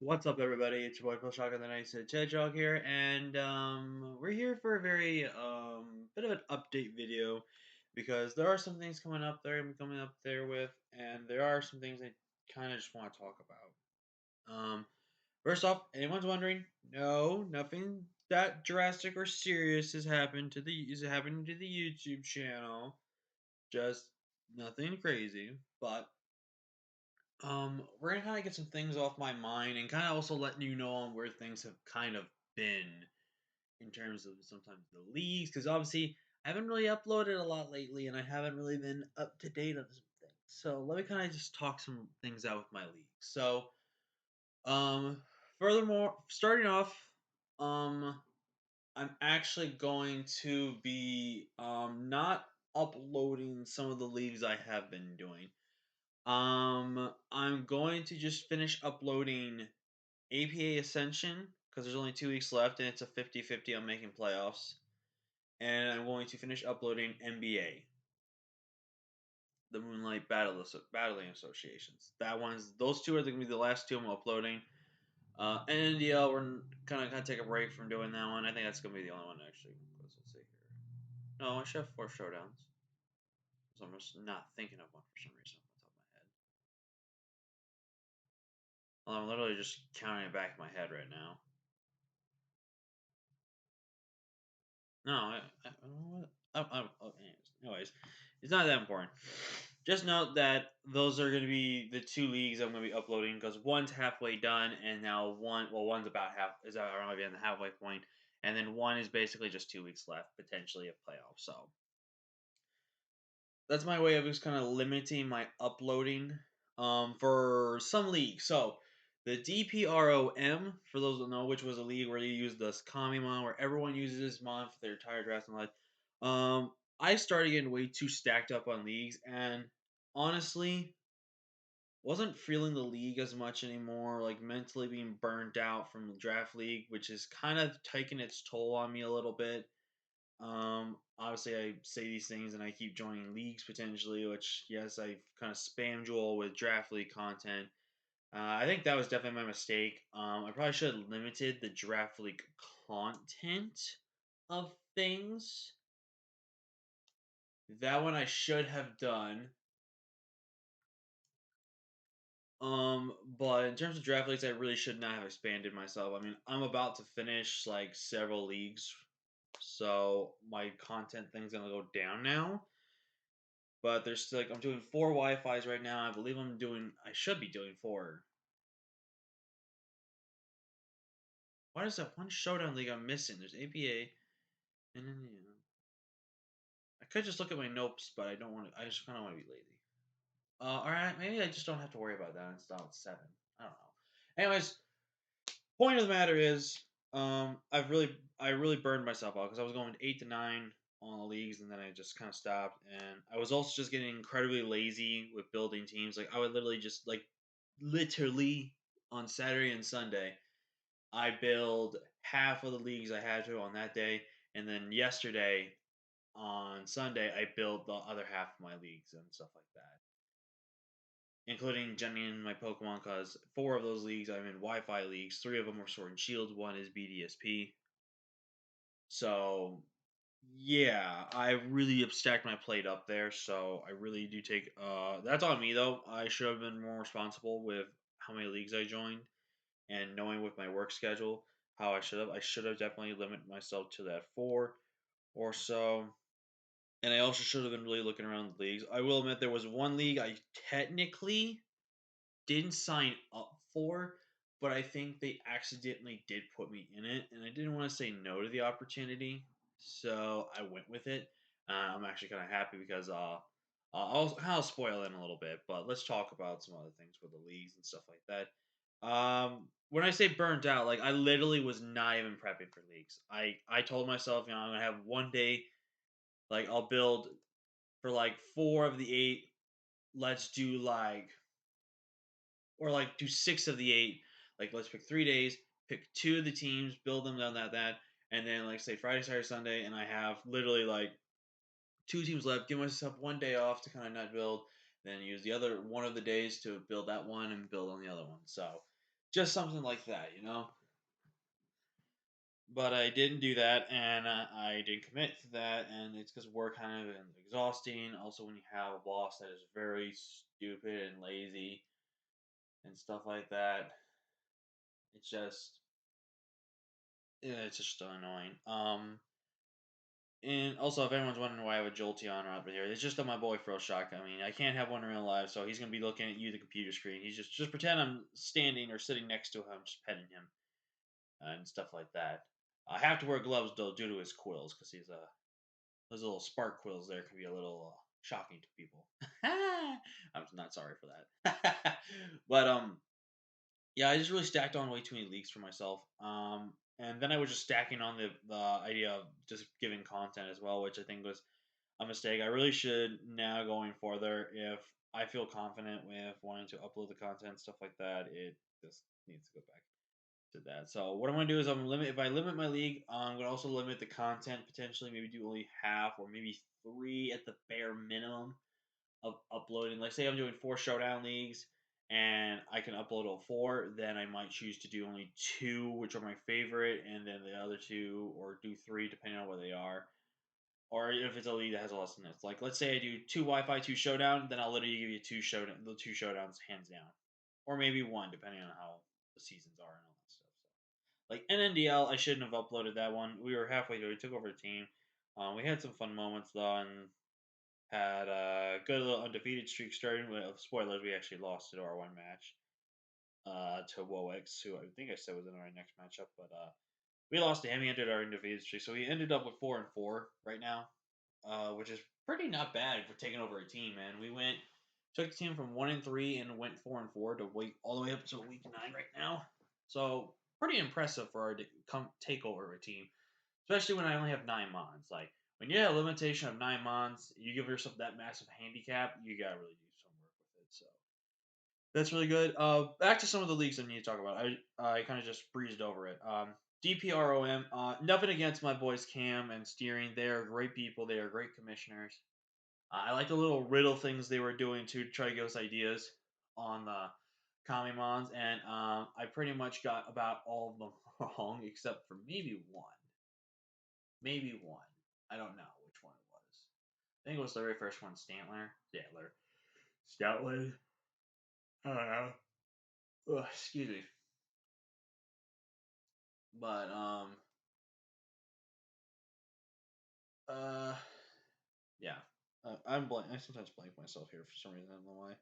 What's up, everybody? It's your boy Phil Shock and the Nice Hedgehog here, and we're here for a very bit of an update video because there are some things coming up there I'm coming up there with, and there are some things I kind of just want to talk about. First off, anyone's wondering? No, nothing that drastic or serious is happening to the YouTube channel. Just nothing crazy, but we're gonna kind of get some things off my mind and kind of also letting you know on where things have kind of been in terms of sometimes the leagues, because obviously I haven't really uploaded a lot lately and I haven't really been up to date on some things. So let me kind of just talk some things out with my league. So, um, furthermore, starting off, um, I'm actually going to be not uploading some of the leagues I have been doing. I'm going to just finish uploading APA Ascension because there's only 2 weeks left and it's a 50-50 on making playoffs. And I'm going to finish uploading NBA, the Moonlight Battling Associations. Those two are going to be the last two I'm uploading. And NDL, we're gonna take a break from doing that one. I think that's gonna be the only one actually. Let's see here. No, I should have 4 showdowns. So I'm just not thinking of one for some reason off the top of my head. Well, I'm literally just counting it back in my head right now. No, anyways, it's not that important. Just note that those are going to be the 2 leagues I'm going to be uploading because one's halfway done, and now one's about around the halfway point, and then one is basically just 2 weeks left, potentially of playoffs. So that's my way of just kind of limiting my uploading for some leagues. So the DPROM, for those who don't know, which was a league where you use this Kamimon, where everyone uses this mon for their entire draft and life. I started getting way too stacked up on leagues, and honestly, wasn't feeling the league as much anymore. Like mentally being burnt out from the draft league, which is kind of taking its toll on me a little bit. Obviously, I say these things and I keep joining leagues potentially, which, yes, I kind of spammed you all with draft league content. I think that was definitely my mistake. I probably should have limited the draft league content of things. That one I should have done. But in terms of draft leagues, I really should not have expanded myself. I mean, I'm about to finish like several leagues, so my content thing's gonna go down now. But there's still, like, I'm doing 4 Wi-Fi's right now. I should be doing four. Why is that one showdown league I'm missing? There's APA, and then I could just look at my notes, but I don't want to. I just kind of want to be lazy. All right, maybe I just don't have to worry about that. It's down 7. I don't know. Anyways, point of the matter is, I really burned myself out because I was going 8 to 9 on the leagues, and then I just kind of stopped. And I was also just getting incredibly lazy with building teams. Like I would literally just literally on Saturday and Sunday, I build half of the leagues I had to on that day, and then yesterday on Sunday I built the other half of my leagues and stuff like that, including Jenny my Pokemon, because 4 of those leagues I'm in Wi-Fi leagues. 3 of them are Sword and Shield. One is BDSP. So yeah, I really have stacked my plate up there. So I really do take. That's on me though. I should have been more responsible with how many leagues I joined and knowing with my work schedule how I should have. I should have definitely limited myself to that 4 or so. And I also should have been really looking around the leagues. I will admit there was one league I technically didn't sign up for, but I think they accidentally did put me in it, and I didn't want to say no to the opportunity, so I went with it. I'm actually kind of happy because I'll kind of spoil it in a little bit, but let's talk about some other things with the leagues and stuff like that. When I say burnt out, like I literally was not even prepping for leagues. I told myself, I'm gonna have one day, like I'll build for like 4 of the 8. Let's do like do 6 of the 8. Like let's pick 3 days, pick 2 of the teams, build them down that, and then like say Friday, Saturday, Sunday, and I have literally like 2 teams left. Give myself one day off to kind of not build, then use the other one of the days to build that one and build on the other one. So Just something like that, you know. But I didn't do that, and I didn't commit to that, and it's because work kind of exhausting. Also, when you have a boss that is very stupid and lazy and stuff like that, it's just yeah, it's just annoying. And also, if anyone's wondering why I have a Jolteon up here, it's just that my boy Shock. I mean, I can't have one in real life, so he's gonna be looking at you, the computer screen. He's just pretend I'm standing or sitting next to him, just petting him and stuff like that. I have to wear gloves though due to his quills, because he's those little spark quills there can be a little shocking to people. I'm not sorry for that, but yeah, I just really stacked on way too many leaks for myself. And then I was just stacking on the idea of just giving content as well, which I think was a mistake. I really should now going further. If I feel confident with wanting to upload the content, stuff like that, it just needs to go back to that. So what I'm gonna do is if I limit my league, I'm gonna also limit the content potentially. Maybe do only half or maybe three at the bare minimum of uploading. Like say I'm doing 4 showdown leagues and I can upload all 4, then I might choose to do only 2, which are my favorite, and then the other 2 or do 3 depending on where they are. Or if it's a league that has a less than this. Like let's say I do 2 Wi-Fi, 2 showdown, then I'll literally give you the 2 showdowns hands down. Or maybe 1 depending on how the seasons are and all that stuff. So like NNDL, I shouldn't have uploaded that one. We were halfway through. We took over the team. We had some fun moments though, and had a good little undefeated streak starting with spoilers. We actually lost to our one match to Woex, who I think I said was in our next matchup, but we lost to him. He ended our undefeated streak, so we ended up with 4-4 right now, which is pretty not bad for taking over a team. Man, we took the team from 1-3 and went 4-4 to wait all the way up to week 9 right now. So pretty impressive for our take over a team, especially when I only have 9 mons. Like when you have a limitation of 9 mons, you give yourself that massive handicap, you gotta really do some work with it. So that's really good. Back to some of the leagues I need to talk about. I kind of just breezed over it. DPROM. Nothing against my boys Cam and Steering. They are great people. They are great commissioners. I like the little riddle things they were doing to try to give us ideas on the Kamimons, and I pretty much got about all of them wrong except for maybe one. Maybe one. I don't know which one it was. I think it was the very first one, Stantler. Stoutland. I don't know. Ugh, excuse me. But uh yeah. I'm blank. I sometimes blank myself here for some reason. I don't know why.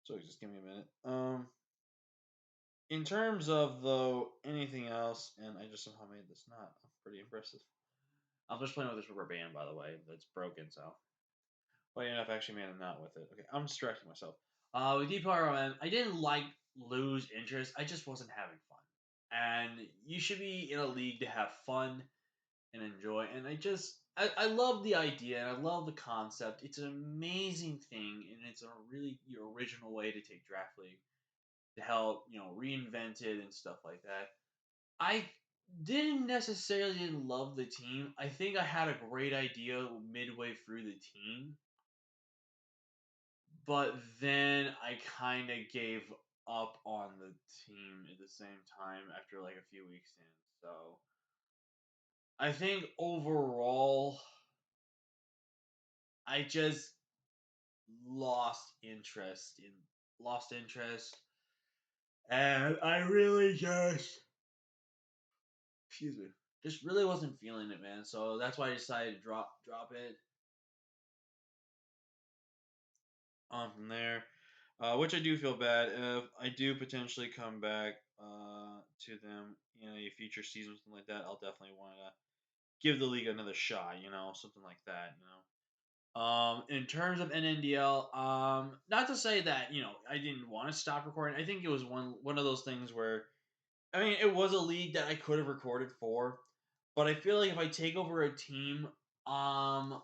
So just give me a minute. In terms of though anything else, and I just somehow made this not pretty impressive. I'm just playing with this rubber band, by the way, that's broken. So, funny enough, I actually made a knot with it. Okay, I'm distracting myself. With DPROM, I didn't lose interest. I just wasn't having fun. And you should be in a league to have fun and enjoy. And I love the idea and I love the concept. It's an amazing thing, and it's a really original way to take Draft League to help reinvent it and stuff like that. I didn't necessarily love the team. I think I had a great idea midway through the team, but then I kind of gave up on the team at the same time after like a few weeks in. So I think overall, I just lost interest, and I really excuse me, just really wasn't feeling it, man. So that's why I decided to drop it on from there. Which I do feel bad if I do potentially come back to them in a future season, something like that. I'll definitely want to give the league another shot, something like that, In terms of NNDL, not to say that I didn't want to stop recording. I think it was one of those things where, I mean, it was a league that I could have recorded for, but I feel like if I take over a team, I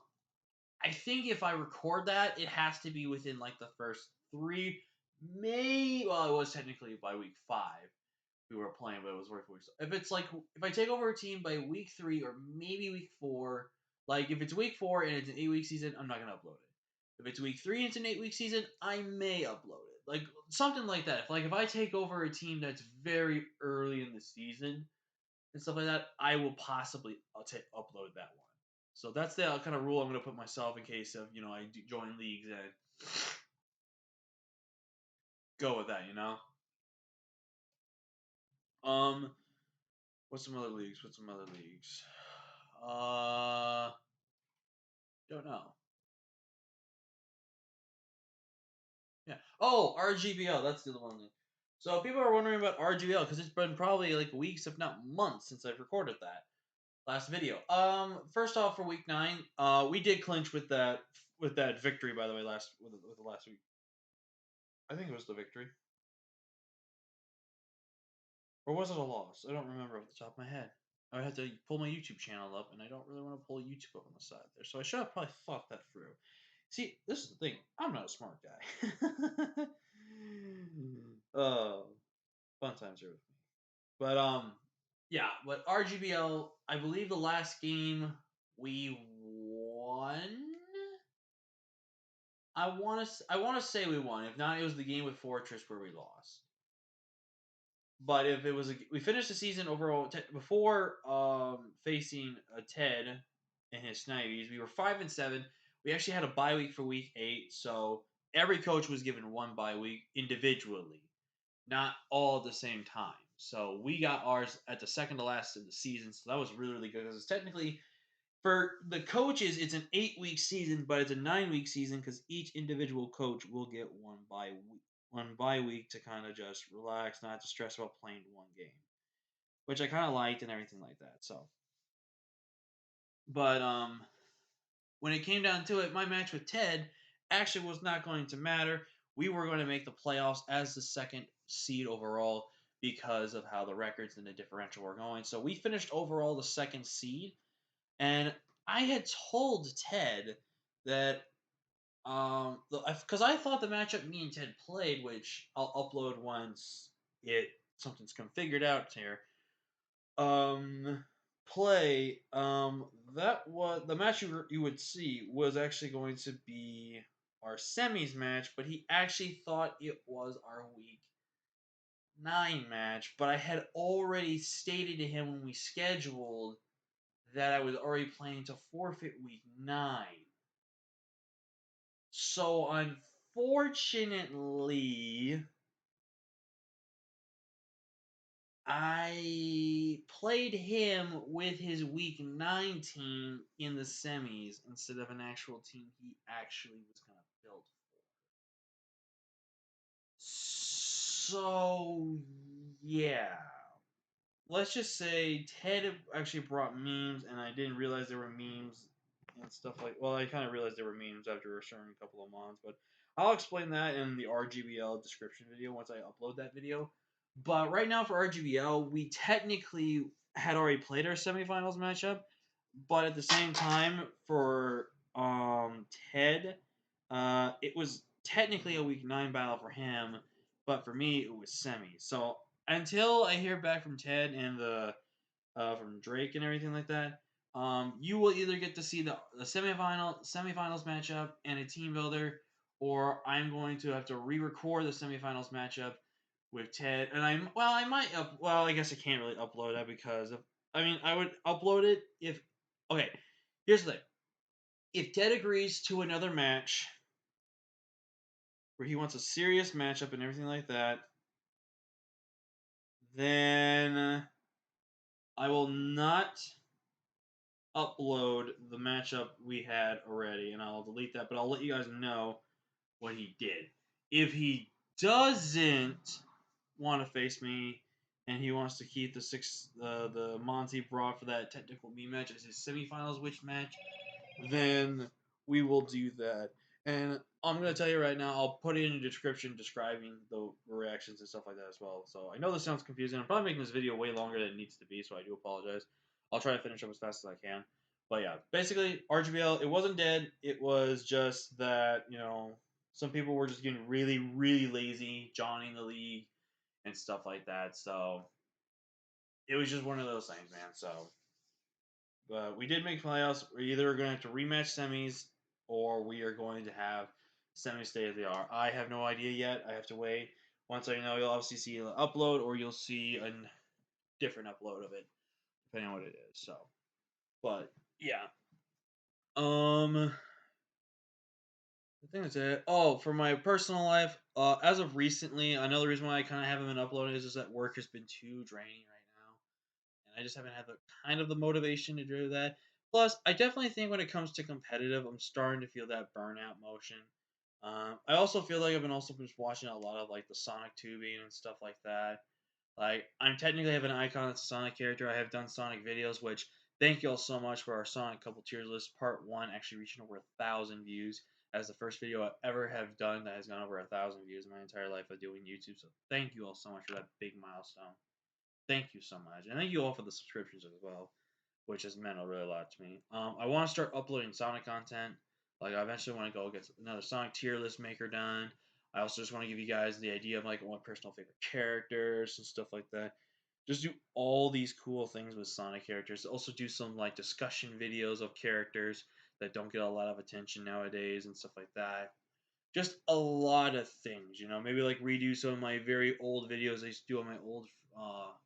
think if I record that, it has to be within like the first 3, well, it was technically by week 5 we were playing, but it was worth weeks. If it's like if I take over a team by week 3 or maybe week 4, like if it's week 4 and it's an 8-week season, I'm not gonna upload it. If it's week 3 and it's an 8-week season, I may upload it. like something like that. If I take over a team that's very early in the season and stuff like that, I will possibly upload that one. So that's the kind of rule I'm going to put myself in case of I join leagues and go with that. Um, what's some other leagues? What's some other leagues? Don't know. Yeah. Oh, RGBL. That's the other one. So people are wondering about RGBL because it's been probably like weeks, if not months, since I've recorded that last video. First off, for week 9, we did clinch with that victory. By the way, with the last week, I think it was the victory, or was it a loss? I don't remember off the top of my head. I would have to pull my YouTube channel up, and I don't really want to pull YouTube up on the side there, so I should have probably thought that through. See, this is the thing. I'm not a smart guy. Oh, fun times here with me. But yeah. But RGBL, I believe the last game we won. I want to say we won. If not, it was the game with Fortress where we lost. But if it was we finished the season overall before facing Ted and his Snivies, we were 5-7. We actually had a bye week for week 8, so every coach was given one bye week individually, not all at the same time. So we got ours at the second to last of the season, so that was really, really good because it's technically for the coaches, it's an 8-week season, but it's a 9-week season because each individual coach will get one bye week to kind of just relax, not have to stress about playing one game, which I kind of liked and everything like that. So, but when it came down to it, my match with Ted actually was not going to matter. We were going to make the playoffs as the second seed overall because of how the records and the differential were going. So we finished overall the second seed, and I had told Ted that because I thought the matchup me and Ted played, which I'll upload once it something's configured out here. Um, that was the match you would see was actually going to be our semis match, but he actually thought it was our week 9 match. But I had already stated to him when we scheduled that I was already planning to forfeit week 9. So unfortunately, I played him with his week 9 team in the semis instead of an actual team he actually was kind of built for. So, yeah. Let's just say Ted actually brought memes, and I didn't realize there were memes and stuff like. Well, I kind of realized there were memes after restoring a couple of mods, but I'll explain that in the RGBL description video once I upload that video. But right now for RGBL, we technically had already played our semifinals matchup, but at the same time for Ted, it was technically a week 9 battle for him, but for me it was semi. So until I hear back from Ted and the from Drake and everything like that, you will either get to see the semifinals matchup and a team builder, or I'm going to have to re-record the semifinals matchup with Ted. And I might I guess I can't really upload that because I would upload it if okay. Here's the thing: if Ted agrees to another match where he wants a serious matchup and everything like that, then I will not upload the matchup we had already, and I'll delete that. But I'll let you guys know what he did. If he doesn't want to face me, and he wants to keep the Monty brought for that technical me match as his semifinals witch match, then we will do that. And I'm gonna tell you right now, I'll put it in the description describing the reactions and stuff like that as well. So I know this sounds confusing. I'm probably making this video way longer than it needs to be, so I do apologize. I'll try to finish up as fast as I can. But yeah, basically RGBL, it wasn't dead. It was just that some people were just getting really, really lazy, joining the league and stuff like that. So it was just one of those things, man. So but we did make playoffs. We're either going to have to rematch semis or we are going to have semi-state of the art. I have no idea yet. I have to wait. Once I know, you'll obviously see an upload, or you'll see a different upload of it, depending on what it is. So, but yeah. Um, I think that's it. Oh, for my personal life, as of recently, another reason why I kind of haven't been uploading is just that work has been too draining right now, and I just haven't had the kind of the motivation to do that. Plus, I definitely think when it comes to competitive, I'm starting to feel that burnout motion. I also feel like I've been also just watching a lot of like the Sonic tubing and stuff like that. Like I'm technically have an icon that's a Sonic character. I have done Sonic videos, which thank you all so much for our Sonic couple tiers list. Part one actually reaching over 1,000 views as the first video I ever have done that has gone over 1,000 views in my entire life of doing YouTube. So thank you all so much for that big milestone. Thank you so much, and thank you all for the subscriptions as well, which has meant a really lot to me. I want to start uploading Sonic content. Like I eventually want to go get another Sonic tier list maker done. I also just want to give you guys the idea of like my personal favorite characters and stuff like that. Just do all these cool things with Sonic characters. Also do some like discussion videos of characters that don't get a lot of attention nowadays and stuff like that. Just a lot of things, maybe like redo some of my very old videos I used to do on my old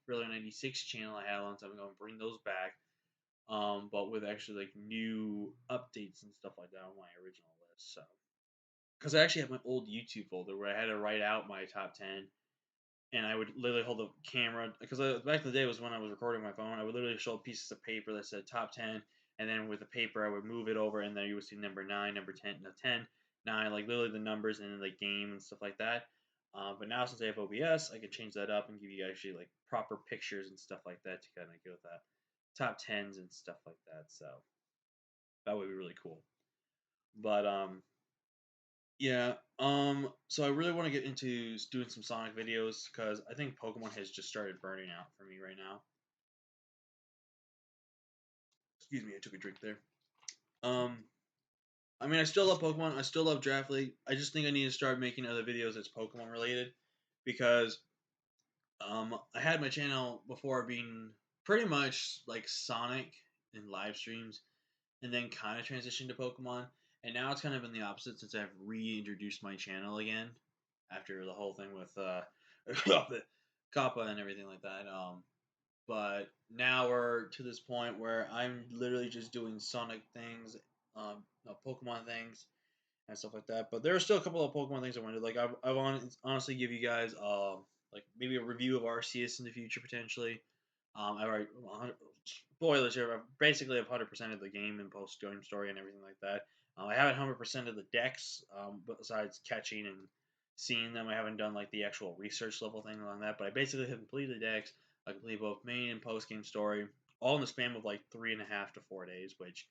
Thriller 96 channel I had a long time ago and bring those back. But with actually like new updates and stuff like that on my original list. So, because I actually have my old YouTube folder where I had to write out my top 10, and I would literally hold the camera because back in the day was when I was recording my phone. I would literally show pieces of paper that said top 10, and then with the paper I would move it over, and then you would see number 9, number 10, no, 10, 9, like literally the numbers and then the game and stuff like that. But now since I have OBS, I can change that up and give you actually like proper pictures and stuff like that to kind of go with that top tens and stuff like that. So that would be really cool. But yeah. So I really want to get into doing some Sonic videos because I think Pokemon has just started burning out for me right now. Excuse me, I took a drink there. Um, I mean, I still love Pokemon. I still love Draft League. I just think I need to start making other videos that's Pokemon related because I had my channel before being pretty much like Sonic and live streams, and then kind of transitioned to Pokemon. And now it's kind of been the opposite since I've reintroduced my channel again after the whole thing with Kappa and everything like that. But now we're to this point where I'm literally just doing Sonic things, no, Pokemon things, and stuff like that. But there are still a couple of Pokemon things I want to do. Like I want to honestly give you guys like maybe a review of Arceus in the future potentially. I already spoilers here. I basically have 100% of the game and post game story and everything like that. I haven't 100% of the decks, besides catching and seeing them. I haven't done like the actual research level thing on that. But I basically have completed the decks. I completed both main and post game story, all in the span of like 3.5 to 4 days, which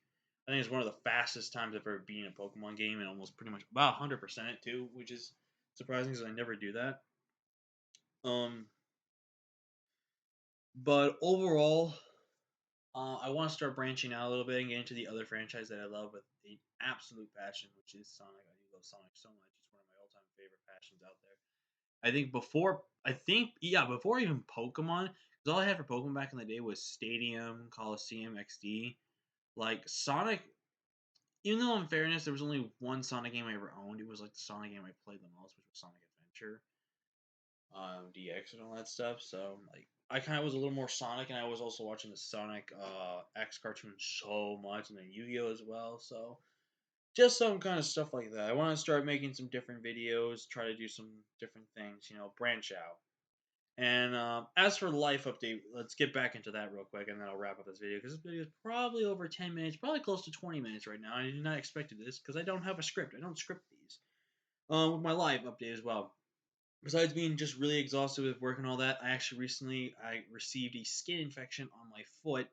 I think it's one of the fastest times I've ever been in a Pokemon game, and almost pretty much about 100% too, which is surprising because I never do that. Um, but overall, I want to start branching out a little bit and get into the other franchise that I love with an absolute passion, which is Sonic. I do love Sonic so much; it's one of my all-time favorite passions out there. Before even Pokemon, because all I had for Pokemon back in the day was Stadium, Coliseum, XD. Like Sonic, even though in fairness there was only one Sonic game I ever owned, it was like the Sonic game I played the most, which was Sonic Adventure, DX and all that stuff. So like I kind of was a little more Sonic, and I was also watching the Sonic X cartoon so much, and then Yu-Gi-Oh as well. So just some kind of stuff like that. I want to start making some different videos, try to do some different things, branch out. And as for life update, let's get back into that real quick, and then I'll wrap up this video because this video is probably over 10 minutes, probably close to 20 minutes right now. I did not expect this because I don't have a script. I don't script these. With my live update as well. Besides being just really exhausted with work and all that, I actually recently I received a skin infection on my foot,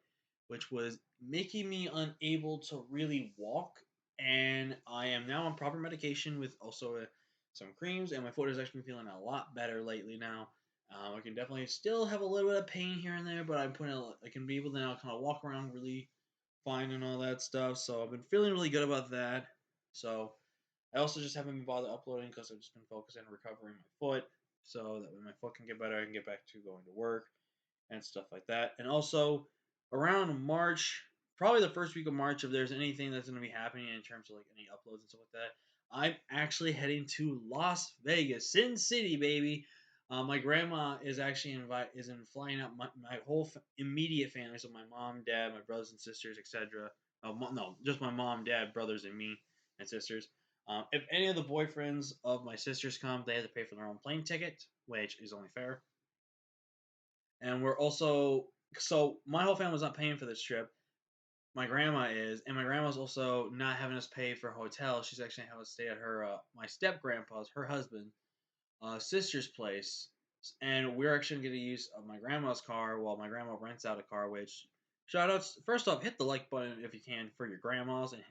which was making me unable to really walk. And I am now on proper medication with also some creams, and my foot has actually been feeling a lot better lately now. I can definitely still have a little bit of pain here and there, but I can be able to now kind of walk around really fine and all that stuff. So I've been feeling really good about that. So I also just haven't been bothered uploading because I've just been focusing on recovering my foot, so that when my foot can get better, I can get back to going to work and stuff like that. And also, around March, probably the first week of March, if there's anything that's going to be happening in terms of like any uploads and stuff like that, I'm actually heading to Las Vegas, Sin City, baby. My grandma is actually flying out my whole immediate family, so my mom, dad, my brothers and sisters, etc. No, just my mom, dad, brothers, and me and sisters. If any of the boyfriends of my sisters come, they have to pay for their own plane ticket, which is only fair. And we're also so my whole family's not paying for this trip. My grandma is, and my grandma's also not having us pay for a hotel. She's actually having us stay at her my step grandpa's, her husband, sister's place, and we're actually going to use my grandma's car while my grandma rents out a car. Which shout outs first off, hit the like button if you can for your grandmas, and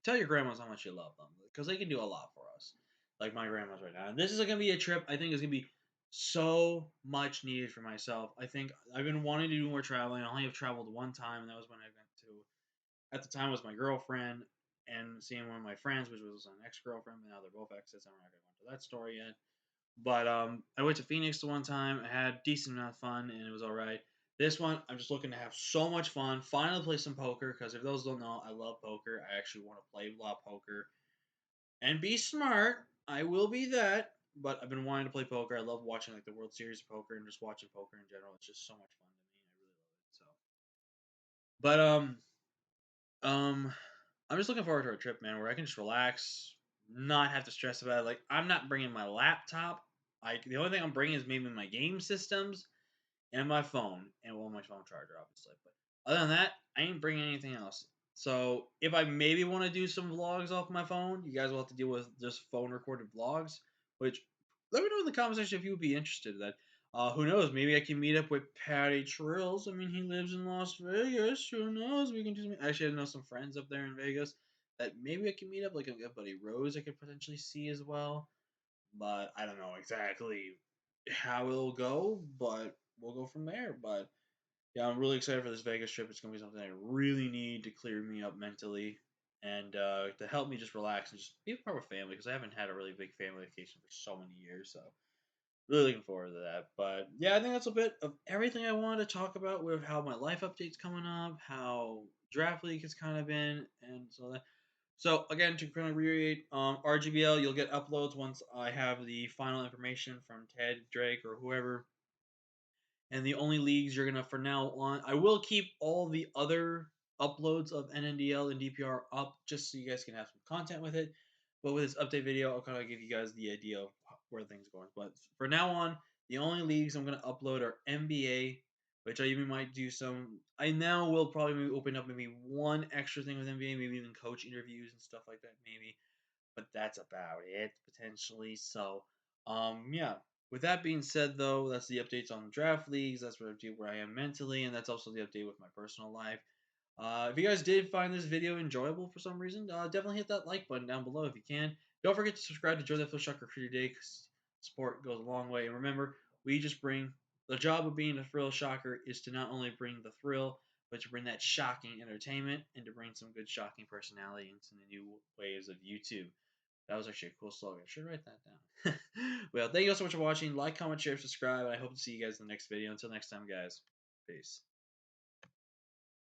tell your grandmas how much you love them because they can do a lot for us. Like my grandma's right now, and this is going to be a trip. I think is going to be so much needed for myself. I think I've been wanting to do more traveling. I only have traveled one time, and that was when I went to at the time was my girlfriend and seeing one of my friends, which was an ex girlfriend, but now they're both exes. I'm not gonna go into that story yet. But I went to Phoenix the one time. I had a decent amount of fun, and it was all right. This one, I'm just looking to have so much fun. Finally, play some poker because if those don't know, I love poker. I actually want to play a lot of poker and be smart. I will be that. But I've been wanting to play poker. I love watching like the World Series of Poker and just watching poker in general. It's just so much fun to me. I really love it. So, but um, I'm just looking forward to a trip, man, where I can just relax, not have to stress about it. Like I'm not bringing my laptop. The only thing I'm bringing is maybe my game systems and my phone, and well, my phone charger, obviously. But other than that, I ain't bringing anything else. So if I maybe want to do some vlogs off my phone, you guys will have to deal with just phone recorded vlogs. Which let me know in the comment section if you would be interested in that. Who knows? Maybe I can meet up with Patty Trills. I mean, he lives in Las Vegas. Who knows? We can do some. Actually, I know some friends up there in Vegas that maybe I can meet up. Like a buddy Rose, I could potentially see as well. But I don't know exactly how it'll go. But we'll go from there. But yeah, I'm really excited for this Vegas trip. It's gonna be something I really need to clear me up mentally and to help me just relax and just be a part of family because I haven't had a really big family vacation for so many years. So really looking forward to that. But yeah, I think that's a bit of everything I wanted to talk about with how my life updates coming up, how draft league has kind of been, and so that. So again, to kind of reiterate, RGBL, you'll get uploads once I have the final information from Ted, Drake, or whoever. And the only leagues you're gonna for now on, I will keep all the other uploads of NNDL and DPR up just so you guys can have some content with it. But with this update video, I'll kind of give you guys the idea of where things are going. But for now on, the only leagues I'm gonna upload are NBA, which I even might do some. I now will probably open up maybe one extra thing with NBA, maybe even coach interviews and stuff like that, maybe. But that's about it potentially. So, yeah. With that being said, though, that's the updates on draft leagues. That's where I am mentally, and that's also the update with my personal life. If you guys did find this video enjoyable for some reason, definitely hit that like button down below if you can. Don't forget to subscribe to Joe the Thrill Shocker Creator Day because support goes a long way. And remember, we just bring the job of being a thrill shocker is to not only bring the thrill, but to bring that shocking entertainment and to bring some good shocking personality into the new waves of YouTube. That was actually a cool slogan. I should write that down. Well, thank you all so much for watching. Like, comment, share, subscribe, and I hope to see you guys in the next video. Until next time, guys. Peace.